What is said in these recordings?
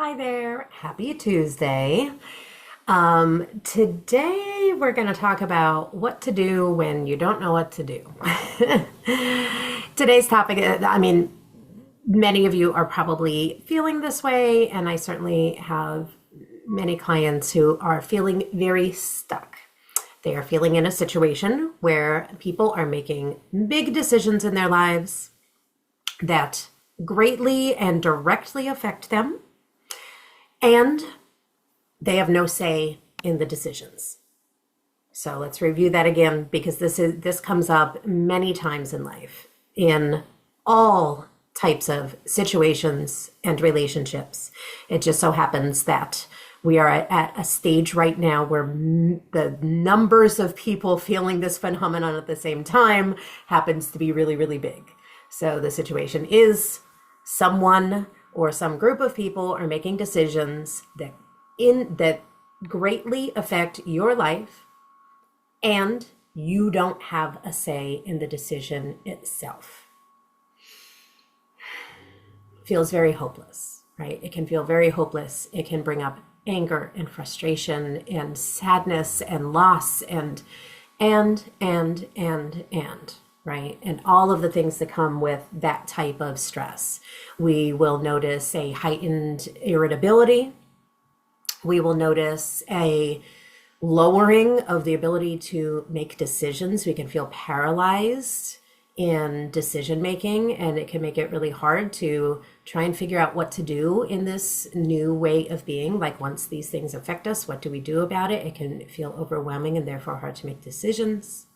Hi there. Happy Tuesday. Today we're going to talk about what to do when you don't know what to do. Today's topic, many of you are probably feeling this way, and I certainly have many clients who are feeling very stuck. They are feeling in a situation where people are making big decisions in their lives that greatly and directly affect them, and they have no say in the decisions. So let's review that again, because this comes up many times in life, in all types of situations and relationships. It just so happens that we are at a stage right now where the numbers of people feeling this phenomenon at the same time happens to be really, really big. So the situation is someone or some group of people are making decisions that greatly affect your life, and you don't have a say in the decision itself. Feels very hopeless, right? It can feel very hopeless. It can bring up anger and frustration and sadness and loss and right? And all of the things that come with that type of stress. We will notice a heightened irritability. We will notice a lowering of the ability to make decisions. We can feel paralyzed in decision making, and it can make it really hard to try and figure out what to do in this new way of being. Like, once these things affect us, what do we do about it? It can feel overwhelming and therefore hard to make decisions.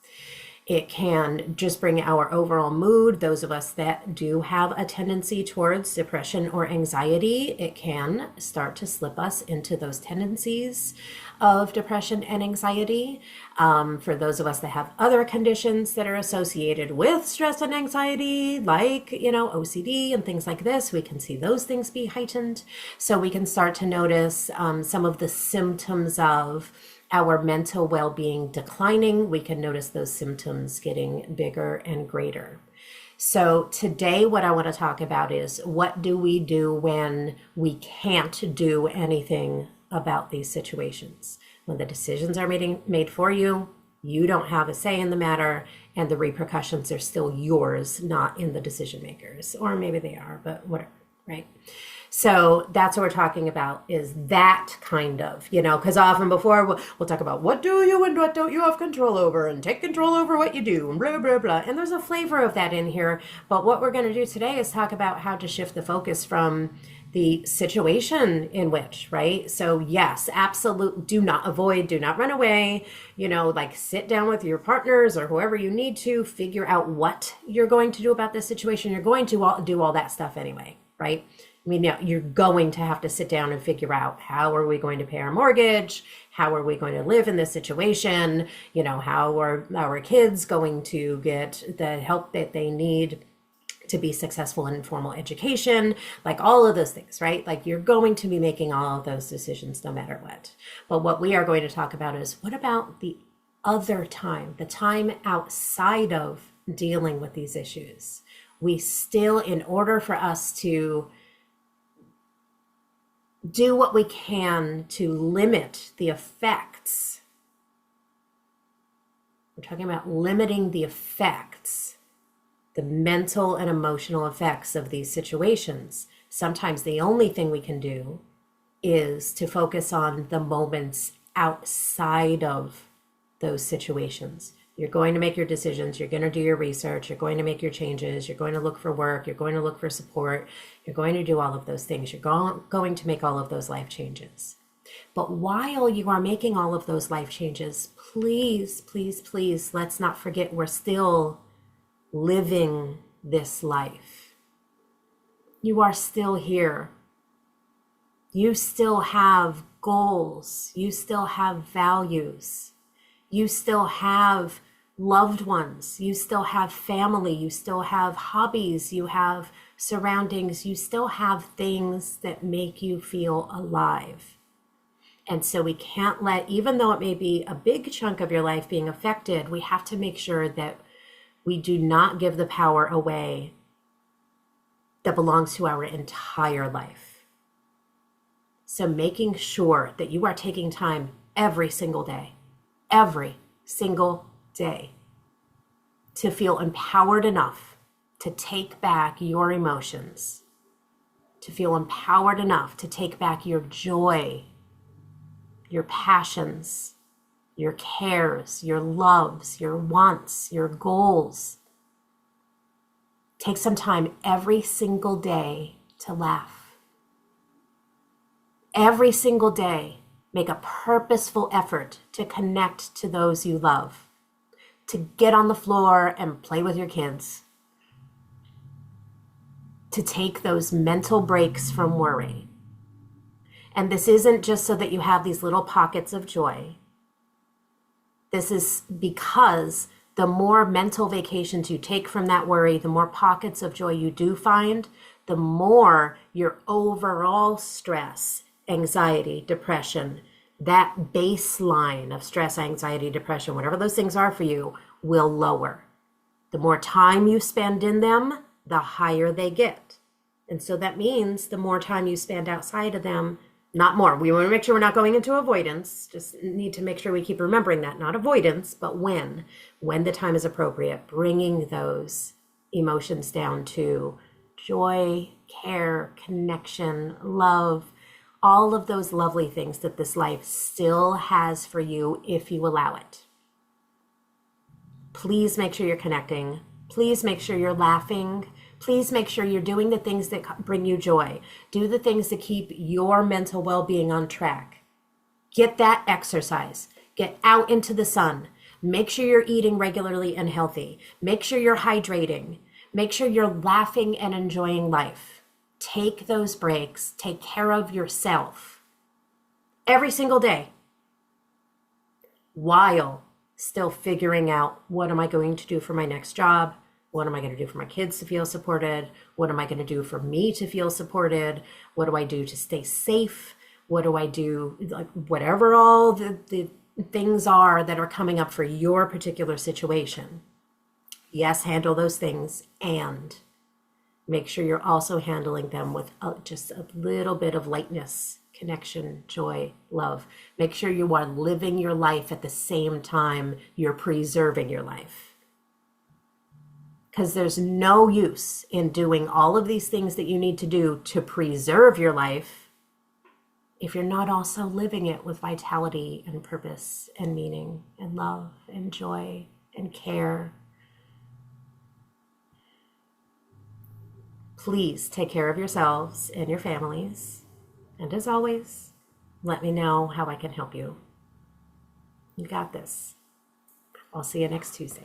It can just bring our overall mood. Those of us that do have a tendency towards depression or anxiety, it can start to slip us into those tendencies of depression and anxiety. For those of us that have other conditions that are associated with stress and anxiety, like, OCD and things like this, we can see those things be heightened. So we can start to notice some of the symptoms of our mental well-being declining. We can notice those symptoms getting bigger and greater. So today what I want to talk about is, what do we do when we can't do anything about these situations? When the decisions are made for you, you don't have a say in the matter, and the repercussions are still yours, not in the decision makers. Or maybe they are, but whatever, right? So that's what we're talking about, is that kind of, because often before we'll talk about what do you and what don't you have control over, and take control over what you do, and blah, blah, blah. And there's a flavor of that in here. But what we're going to do today is talk about how to shift the focus from the situation in which, right? So yes, absolutely, do not avoid, do not run away, like sit down with your partners or whoever you need to figure out what you're going to do about this situation. You're going to do all that stuff anyway, right? You're going to have to sit down and figure out, how are we going to pay our mortgage? How are we going to live in this situation? How are our kids going to get the help that they need to be successful in formal education? Like, all of those things, right? Like, you're going to be making all of those decisions no matter what. But what we are going to talk about is, what about the other time, the time outside of dealing with these issues? We still, in order for us to do what we can to limit the effects. We're talking about limiting the effects, the mental and emotional effects of these situations. Sometimes the only thing we can do is to focus on the moments outside of those situations. You're going to make your decisions, you're going to do your research, you're going to make your changes, you're going to look for work, you're going to look for support, you're going to do all of those things. You're going to make all of those life changes. But while you are making all of those life changes, please, please, please, let's not forget, we're still living this life. You are still here. You still have goals. You still have values. You still have loved ones. You still have family. You still have hobbies. You have surroundings. You still have things that make you feel alive. And so we can't let, even though it may be a big chunk of your life being affected, we have to make sure that we do not give the power away that belongs to our entire life. So making sure that you are taking time every single day, to feel empowered enough to take back your emotions, to feel empowered enough to take back your joy, your passions, your cares, your loves, your wants, your goals. Take some time every single day to laugh. Every single day, make a purposeful effort to connect to those you love, to get on the floor and play with your kids, to take those mental breaks from worry. And this isn't just so that you have these little pockets of joy. This is because the more mental vacations you take from that worry, the more pockets of joy you do find, the more your overall stress, anxiety, depression, that baseline of stress, anxiety, depression, whatever those things are for you, will lower. The more time you spend in them, the higher they get. And so that means the more time you spend outside of them, not more. We want to make sure we're not going into avoidance. Just need to make sure we keep remembering that, not avoidance, but when the time is appropriate, bringing those emotions down to joy, care, connection, love, all of those lovely things that this life still has for you if you allow it. Please make sure you're connecting. Please make sure you're laughing. Please make sure you're doing the things that bring you joy. Do the things that keep your mental well-being on track. Get that exercise. Get out into the sun. Make sure you're eating regularly and healthy. Make sure you're hydrating. Make sure you're laughing and enjoying life. Take those breaks. Take care of yourself every single day while still figuring out, what am I going to do for my next job? What am I going to do for my kids to feel supported? What am I going to do for me to feel supported? What do I do to stay safe? What do I do? Like, whatever all the things are that are coming up for your particular situation. Yes, handle those things, and make sure you're also handling them with just a little bit of lightness, connection, joy, love. Make sure you are living your life at the same time you're preserving your life. Because there's no use in doing all of these things that you need to do to preserve your life if you're not also living it with vitality and purpose and meaning and love and joy and care. Please take care of yourselves and your families. And as always, let me know how I can help you. You got this. I'll see you next Tuesday.